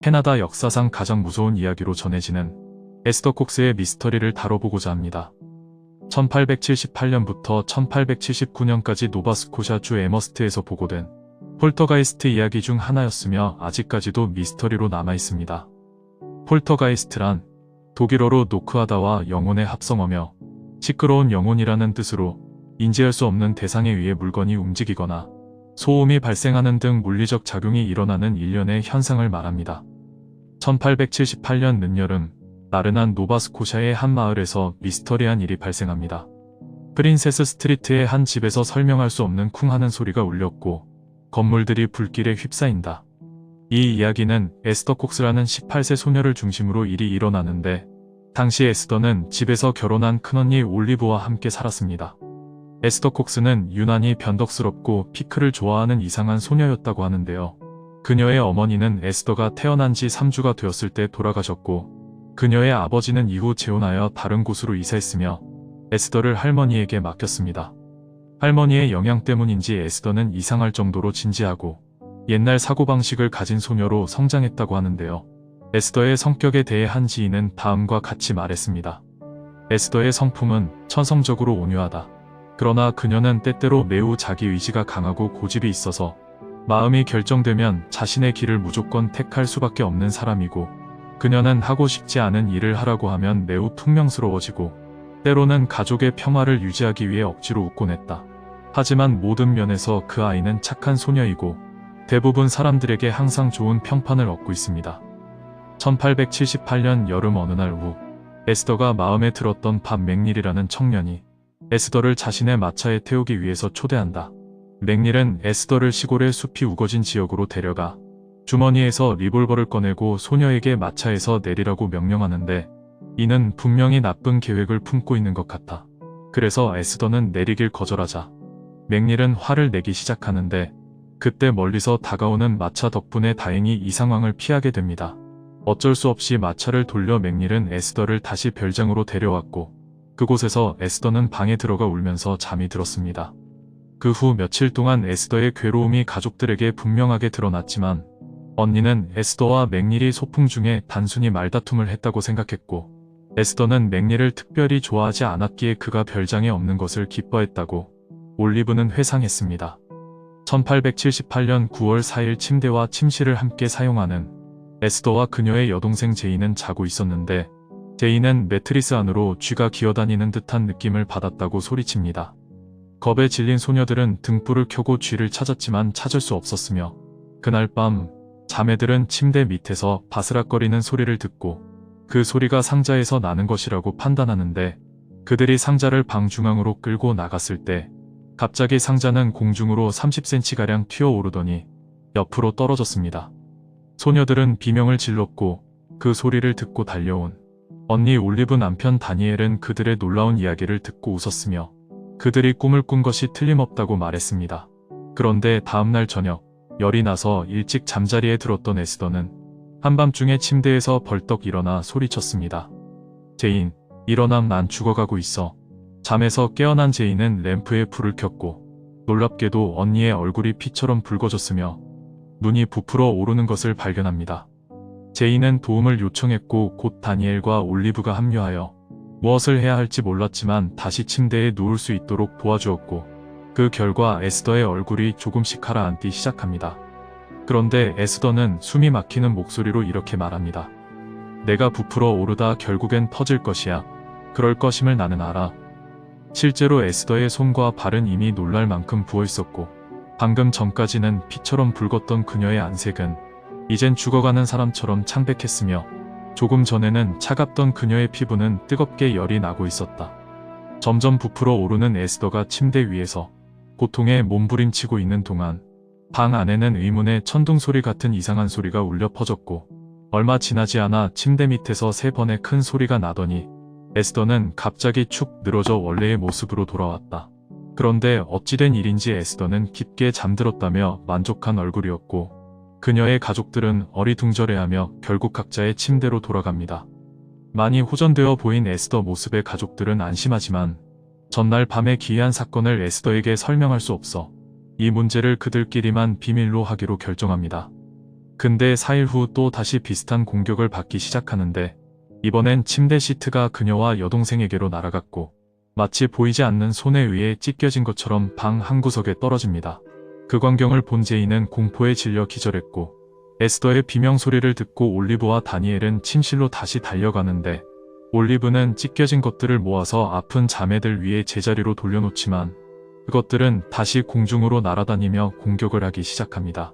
캐나다 역사상 가장 무서운 이야기로 전해지는 에스더 콕스의 미스터리를 다뤄보고자 합니다. 1878년부터 1879년까지 노바스코샤주 에머스트에서 보고된 폴터가이스트 이야기 중 하나였으며 아직까지도 미스터리로 남아있습니다. 폴터가이스트란 독일어로 노크하다와 영혼의 합성어며 시끄러운 영혼이라는 뜻으로 인지할 수 없는 대상에 의해 물건이 움직이거나 소음이 발생하는 등 물리적 작용이 일어나는 일련의 현상을 말합니다. 1878년 늦여름 나른한 노바스코샤의 한 마을에서 미스터리한 일이 발생합니다. 프린세스 스트리트의 한 집에서 설명할 수 없는 쿵 하는 소리가 울렸고 건물들이 불길에 휩싸인다. 이 이야기는 에스더 콕스라는 18세 소녀를 중심으로 일이 일어나는데 당시 에스더는 집에서 결혼한 큰언니 올리브와 함께 살았습니다. 에스더 콕스는 유난히 변덕스럽고 피클을 좋아하는 이상한 소녀였다고 하는데요. 그녀의 어머니는 에스더가 태어난 지 3주가 되었을 때 돌아가셨고 그녀의 아버지는 이후 재혼하여 다른 곳으로 이사했으며 에스더를 할머니에게 맡겼습니다. 할머니의 영향 때문인지 에스더는 이상할 정도로 진지하고 옛날 사고방식을 가진 소녀로 성장했다고 하는데요. 에스더의 성격에 대해 한 지인은 다음과 같이 말했습니다. 에스더의 성품은 천성적으로 온유하다. 그러나 그녀는 때때로 매우 자기 의지가 강하고 고집이 있어서 마음이 결정되면 자신의 길을 무조건 택할 수밖에 없는 사람이고 그녀는 하고 싶지 않은 일을 하라고 하면 매우 퉁명스러워지고 때로는 가족의 평화를 유지하기 위해 억지로 웃곤 했다. 하지만 모든 면에서 그 아이는 착한 소녀이고 대부분 사람들에게 항상 좋은 평판을 얻고 있습니다. 1878년 여름 어느 날 오후 에스더가 마음에 들었던 밥 맥닐이라는 청년이 에스더를 자신의 마차에 태우기 위해서 초대한다. 맥닐은 에스더를 시골의 숲이 우거진 지역으로 데려가 주머니에서 리볼버를 꺼내고 소녀에게 마차에서 내리라고 명령하는데 이는 분명히 나쁜 계획을 품고 있는 것 같아. 그래서 에스더는 내리길 거절하자 맥닐은 화를 내기 시작하는데 그때 멀리서 다가오는 마차 덕분에 다행히 이 상황을 피하게 됩니다. 어쩔 수 없이 마차를 돌려 맥닐은 에스더를 다시 별장으로 데려왔고 그곳에서 에스더는 방에 들어가 울면서 잠이 들었습니다. 그 후 며칠 동안 에스더의 괴로움이 가족들에게 분명하게 드러났지만 언니는 에스더와 맥닐이 소풍 중에 단순히 말다툼을 했다고 생각했고 에스더는 맥닐을 특별히 좋아하지 않았기에 그가 별장에 없는 것을 기뻐했다고 올리브는 회상했습니다. 1878년 9월 4일 침대와 침실을 함께 사용하는 에스더와 그녀의 여동생 제이는 자고 있었는데 제이는 매트리스 안으로 쥐가 기어다니는 듯한 느낌을 받았다고 소리칩니다. 겁에 질린 소녀들은 등불을 켜고 쥐를 찾았지만 찾을 수 없었으며 그날 밤 자매들은 침대 밑에서 바스락거리는 소리를 듣고 그 소리가 상자에서 나는 것이라고 판단하는데 그들이 상자를 방 중앙으로 끌고 나갔을 때 갑자기 상자는 공중으로 30cm가량 튀어오르더니 옆으로 떨어졌습니다. 소녀들은 비명을 질렀고 그 소리를 듣고 달려온 언니 올리브 남편 다니엘은 그들의 놀라운 이야기를 듣고 웃었으며 그들이 꿈을 꾼 것이 틀림없다고 말했습니다. 그런데 다음날 저녁 열이 나서 일찍 잠자리에 들었던 에스더는 한밤중에 침대에서 벌떡 일어나 소리쳤습니다. 제인, 일어나 난 죽어가고 있어. 잠에서 깨어난 제인은 램프에 불을 켰고 놀랍게도 언니의 얼굴이 피처럼 붉어졌으며 눈이 부풀어 오르는 것을 발견합니다. 제인은 도움을 요청했고 곧 다니엘과 올리브가 합류하여 무엇을 해야 할지 몰랐지만 다시 침대에 누울 수 있도록 도와주었고 그 결과 에스더의 얼굴이 조금씩 가라앉기 시작합니다. 그런데 에스더는 숨이 막히는 목소리로 이렇게 말합니다. 내가 부풀어 오르다 결국엔 터질 것이야. 그럴 것임을 나는 알아. 실제로 에스더의 손과 발은 이미 놀랄 만큼 부어있었고 방금 전까지는 피처럼 붉었던 그녀의 안색은 이젠 죽어가는 사람처럼 창백했으며 조금 전에는 차갑던 그녀의 피부는 뜨겁게 열이 나고 있었다. 점점 부풀어 오르는 에스더가 침대 위에서 고통에 몸부림치고 있는 동안 방 안에는 의문의 천둥 소리 같은 이상한 소리가 울려 퍼졌고 얼마 지나지 않아 침대 밑에서 3번의 큰 소리가 나더니 에스더는 갑자기 축 늘어져 원래의 모습으로 돌아왔다. 그런데 어찌된 일인지 에스더는 깊게 잠들었다며 만족한 얼굴이었고 그녀의 가족들은 어리둥절해하며 결국 각자의 침대로 돌아갑니다. 많이 호전되어 보인 에스더 모습에 가족들은 안심하지만 전날 밤의 기이한 사건을 에스더에게 설명할 수 없어 이 문제를 그들끼리만 비밀로 하기로 결정합니다. 근데 4일 후 또 다시 비슷한 공격을 받기 시작하는데 이번엔 침대 시트가 그녀와 여동생에게로 날아갔고 마치 보이지 않는 손에 의해 찢겨진 것처럼 방 한구석에 떨어집니다. 그 광경을 본 제이는 공포에 질려 기절했고 에스더의 비명소리를 듣고 올리브와 다니엘은 침실로 다시 달려가는데 올리브는 찢겨진 것들을 모아서 아픈 자매들 위에 제자리로 돌려놓지만 그것들은 다시 공중으로 날아다니며 공격을 하기 시작합니다.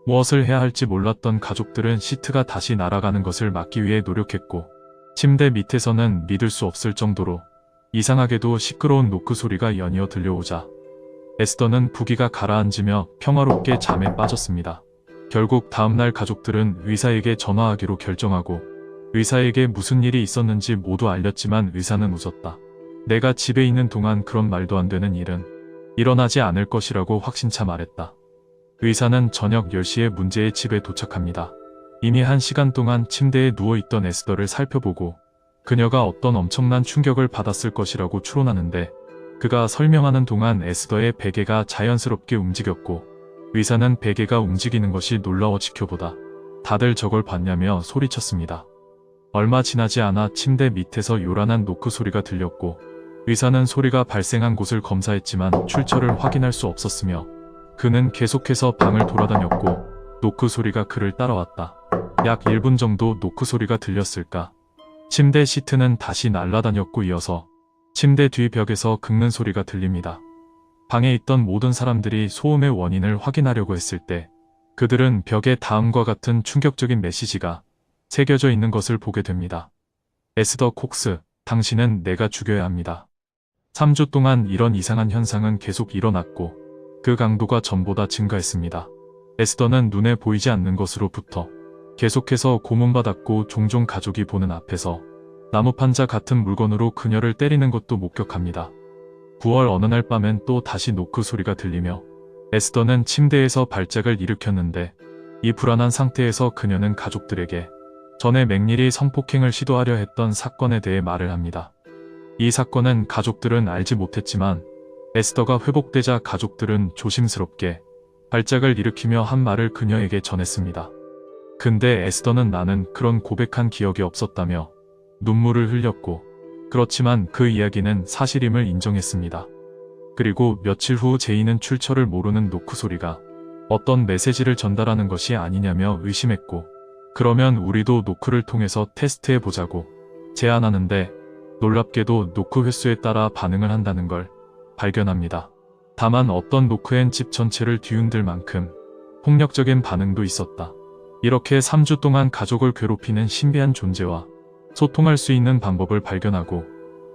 무엇을 해야 할지 몰랐던 가족들은 시트가 다시 날아가는 것을 막기 위해 노력했고 침대 밑에서는 믿을 수 없을 정도로 이상하게도 시끄러운 노크 소리가 연이어 들려오자 에스더는 부기가 가라앉으며 평화롭게 잠에 빠졌습니다. 결국 다음날 가족들은 의사에게 전화하기로 결정하고 의사에게 무슨 일이 있었는지 모두 알렸지만 의사는 웃었다. 내가 집에 있는 동안 그런 말도 안 되는 일은 일어나지 않을 것이라고 확신차 말했다. 의사는 저녁 10시에 문제의 집에 도착합니다. 이미 1시간 동안 침대에 누워있던 에스더를 살펴보고 그녀가 어떤 엄청난 충격을 받았을 것이라고 추론하는데 그가 설명하는 동안 에스더의 베개가 자연스럽게 움직였고 의사는 베개가 움직이는 것이 놀라워 지켜보다 다들 저걸 봤냐며 소리쳤습니다. 얼마 지나지 않아 침대 밑에서 요란한 노크 소리가 들렸고 의사는 소리가 발생한 곳을 검사했지만 출처를 확인할 수 없었으며 그는 계속해서 방을 돌아다녔고 노크 소리가 그를 따라왔다. 약 1분 정도 노크 소리가 들렸을까? 침대 시트는 다시 날아다녔고 이어서 침대 뒤 벽에서 긁는 소리가 들립니다. 방에 있던 모든 사람들이 소음의 원인을 확인하려고 했을 때 그들은 벽에 다음과 같은 충격적인 메시지가 새겨져 있는 것을 보게 됩니다. 에스더 콕스, 당신은 내가 죽여야 합니다. 3주 동안 이런 이상한 현상은 계속 일어났고 그 강도가 전보다 증가했습니다. 에스더는 눈에 보이지 않는 것으로부터 계속해서 고문받았고 종종 가족이 보는 앞에서 나무판자 같은 물건으로 그녀를 때리는 것도 목격합니다. 9월 어느 날 밤엔 또 다시 노크 소리가 들리며 에스더는 침대에서 발작을 일으켰는데 이 불안한 상태에서 그녀는 가족들에게 전에 맥닐이 성폭행을 시도하려 했던 사건에 대해 말을 합니다. 이 사건은 가족들은 알지 못했지만 에스더가 회복되자 가족들은 조심스럽게 발작을 일으키며 한 말을 그녀에게 전했습니다. 근데 에스더는 나는 그런 고백한 기억이 없었다며 눈물을 흘렸고 그렇지만 그 이야기는 사실임을 인정했습니다. 그리고 며칠 후 제이는 출처를 모르는 노크 소리가 어떤 메시지를 전달하는 것이 아니냐며 의심했고 그러면 우리도 노크를 통해서 테스트해보자고 제안하는데 놀랍게도 노크 횟수에 따라 반응을 한다는 걸 발견합니다. 다만 어떤 노크엔 집 전체를 뒤흔들 만큼 폭력적인 반응도 있었다. 이렇게 3주 동안 가족을 괴롭히는 신비한 존재와 소통할 수 있는 방법을 발견하고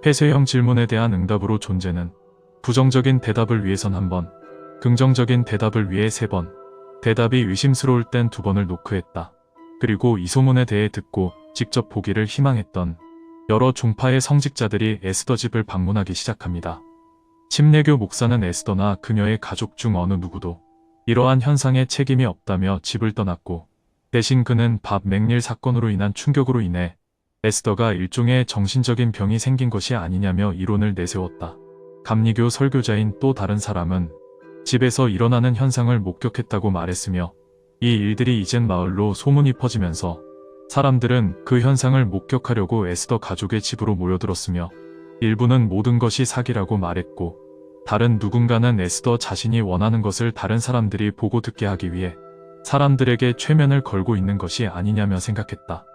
폐쇄형 질문에 대한 응답으로 존재는 부정적인 대답을 위해선 1번, 긍정적인 대답을 위해 3번, 대답이 의심스러울 땐 2번을 노크했다. 그리고 이 소문에 대해 듣고 직접 보기를 희망했던 여러 종파의 성직자들이 에스더 집을 방문하기 시작합니다. 침례교 목사는 에스더나 그녀의 가족 중 어느 누구도 이러한 현상에 책임이 없다며 집을 떠났고 대신 그는 밥 맥닐 사건으로 인한 충격으로 인해 에스더가 일종의 정신적인 병이 생긴 것이 아니냐며 이론을 내세웠다. 감리교 설교자인 또 다른 사람은 집에서 일어나는 현상을 목격했다고 말했으며 이 일들이 이젠 마을로 소문이 퍼지면서 사람들은 그 현상을 목격하려고 에스더 가족의 집으로 모여들었으며 일부는 모든 것이 사기라고 말했고 다른 누군가는 에스더 자신이 원하는 것을 다른 사람들이 보고 듣게 하기 위해 사람들에게 최면을 걸고 있는 것이 아니냐며 생각했다.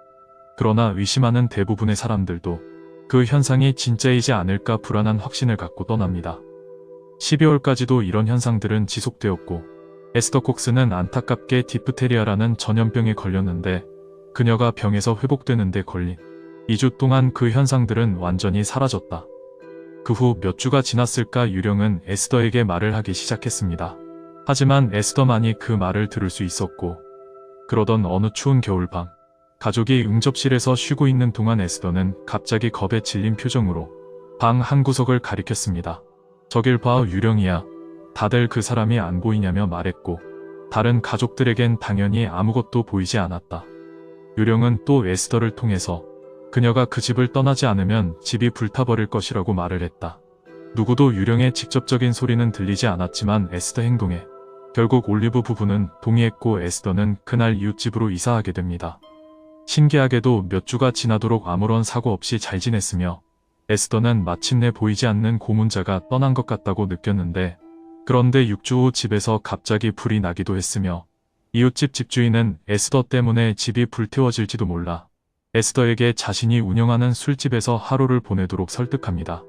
그러나 의심하는 대부분의 사람들도 그 현상이 진짜이지 않을까 불안한 확신을 갖고 떠납니다. 12월까지도 이런 현상들은 지속되었고 에스더 콕스는 안타깝게 디프테리아라는 전염병에 걸렸는데 그녀가 병에서 회복되는데 걸린 2주 동안 그 현상들은 완전히 사라졌다. 그 후 몇 주가 지났을까 유령은 에스더에게 말을 하기 시작했습니다. 하지만 에스더만이 그 말을 들을 수 있었고 그러던 어느 추운 겨울밤 가족이 응접실에서 쉬고 있는 동안 에스더는 갑자기 겁에 질린 표정으로 방 한구석을 가리켰습니다. 저길 봐 유령이야. 다들 그 사람이 안 보이냐며 말했고 다른 가족들에겐 당연히 아무것도 보이지 않았다. 유령은 또 에스더를 통해서 그녀가 그 집을 떠나지 않으면 집이 불타버릴 것이라고 말을 했다. 누구도 유령의 직접적인 소리는 들리지 않았지만 에스더 행동에 결국 올리브 부부는 동의했고 에스더는 그날 이웃집으로 이사하게 됩니다. 신기하게도 몇 주가 지나도록 아무런 사고 없이 잘 지냈으며 에스더는 마침내 보이지 않는 고문자가 떠난 것 같다고 느꼈는데, 그런데 6주 후 집에서 갑자기 불이 나기도 했으며 이웃집 집주인은 에스더 때문에 집이 불태워질지도 몰라 에스더에게 자신이 운영하는 술집에서 하루를 보내도록 설득합니다.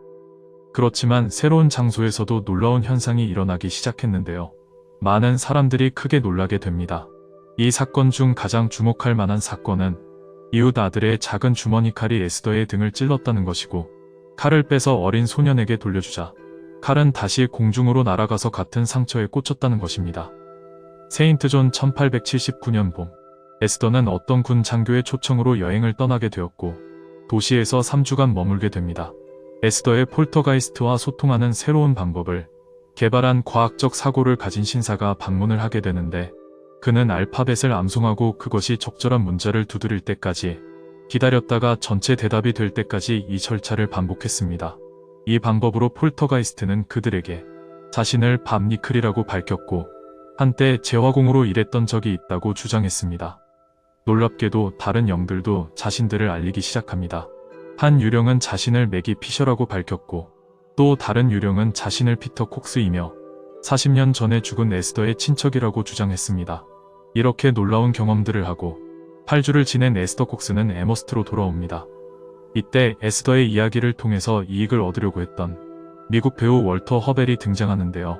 그렇지만 새로운 장소에서도 놀라운 현상이 일어나기 시작했는데요. 많은 사람들이 크게 놀라게 됩니다. 이 사건 중 가장 주목할 만한 사건은 이웃 아들의 작은 주머니 칼이 에스더의 등을 찔렀다는 것이고, 칼을 빼서 어린 소년에게 돌려주자 칼은 다시 공중으로 날아가서 같은 상처에 꽂혔다는 것입니다. 세인트 존 1879년 봄, 에스더는 어떤 군 장교의 초청으로 여행을 떠나게 되었고 도시에서 3주간 머물게 됩니다. 에스더의 폴터가이스트와 소통하는 새로운 방법을 개발한 과학적 사고를 가진 신사가 방문을 하게 되는데, 그는 알파벳을 암송하고 그것이 적절한 문자를 두드릴 때까지 기다렸다가 전체 대답이 될 때까지 이 절차를 반복했습니다. 이 방법으로 폴터가이스트는 그들에게 자신을 밥 니클이라고 밝혔고 한때 재화공으로 일했던 적이 있다고 주장했습니다. 놀랍게도 다른 영들도 자신들을 알리기 시작합니다. 한 유령은 자신을 매기 피셔라고 밝혔고, 또 다른 유령은 자신을 피터 콕스이며 40년 전에 죽은 에스더의 친척이라고 주장했습니다. 이렇게 놀라운 경험들을 하고 8주를 지낸 에스더 콕스는 에머스트로 돌아옵니다. 이때 에스더의 이야기를 통해서 이익을 얻으려고 했던 미국 배우 월터 허벨이 등장하는데요.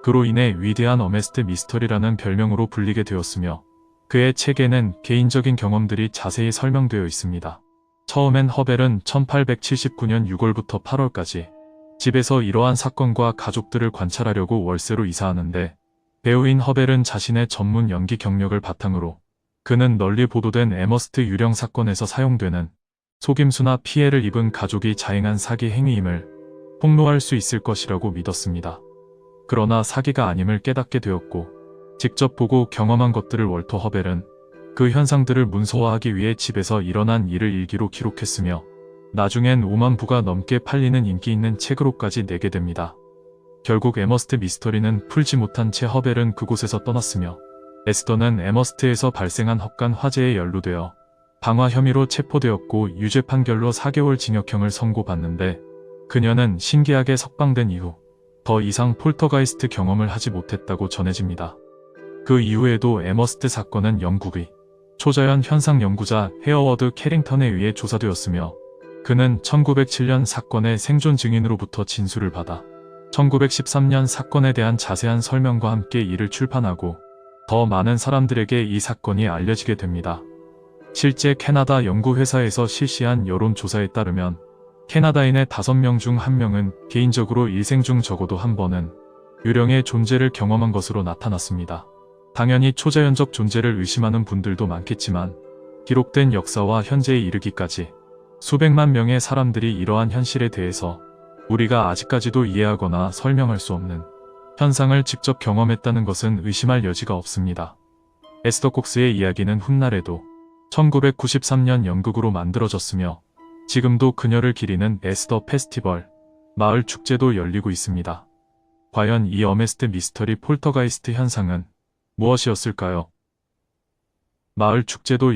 그로 인해 위대한 어메스트 미스터리라는 별명으로 불리게 되었으며, 그의 책에는 개인적인 경험들이 자세히 설명되어 있습니다. 처음엔 허벨은 1879년 6월부터 8월까지 집에서 이러한 사건과 가족들을 관찰하려고 월세로 이사하는데, 배우인 허벨은 자신의 전문 연기 경력을 바탕으로 그는 널리 보도된 에머스트 유령 사건에서 사용되는 속임수나 피해를 입은 가족이 자행한 사기 행위임을 폭로할 수 있을 것이라고 믿었습니다. 그러나 사기가 아님을 깨닫게 되었고, 직접 보고 경험한 것들을 월터 허벨은 그 현상들을 문서화하기 위해 집에서 일어난 일을 일기로 기록했으며, 나중엔 5만 부가 넘게 팔리는 인기 있는 책으로까지 내게 됩니다. 결국 에머스트 미스터리는 풀지 못한 채 허벨은 그곳에서 떠났으며, 에스더는 에머스트에서 발생한 헛간 화재에 연루되어 방화 혐의로 체포되었고 유죄 판결로 4개월 징역형을 선고받는데, 그녀는 신기하게 석방된 이후 더 이상 폴터가이스트 경험을 하지 못했다고 전해집니다. 그 이후에도 에머스트 사건은 영국의 초자연 현상 연구자 헤어워드 캐링턴에 의해 조사되었으며, 그는 1907년 사건의 생존 증인으로부터 진술을 받아 1913년 사건에 대한 자세한 설명과 함께 이를 출판하고 더 많은 사람들에게 이 사건이 알려지게 됩니다. 실제 캐나다 연구회사에서 실시한 여론조사에 따르면 캐나다인의 5명 중 1명은 개인적으로 일생 중 적어도 한 번은 유령의 존재를 경험한 것으로 나타났습니다. 당연히 초자연적 존재를 의심하는 분들도 많겠지만, 기록된 역사와 현재에 이르기까지 수백만 명의 사람들이 이러한 현실에 대해서 우리가 아직까지도 이해하거나 설명할 수 없는 현상을 직접 경험했다는 것은 의심할 여지가 없습니다. 에스더 콕스의 이야기는 훗날에도 1993년 연극으로 만들어졌으며, 지금도 그녀를 기리는 에스더 페스티벌, 마을 축제도 열리고 있습니다. 과연 이 어메스트 미스터리 폴터가이스트 현상은 무엇이었을까요? 마을 축제도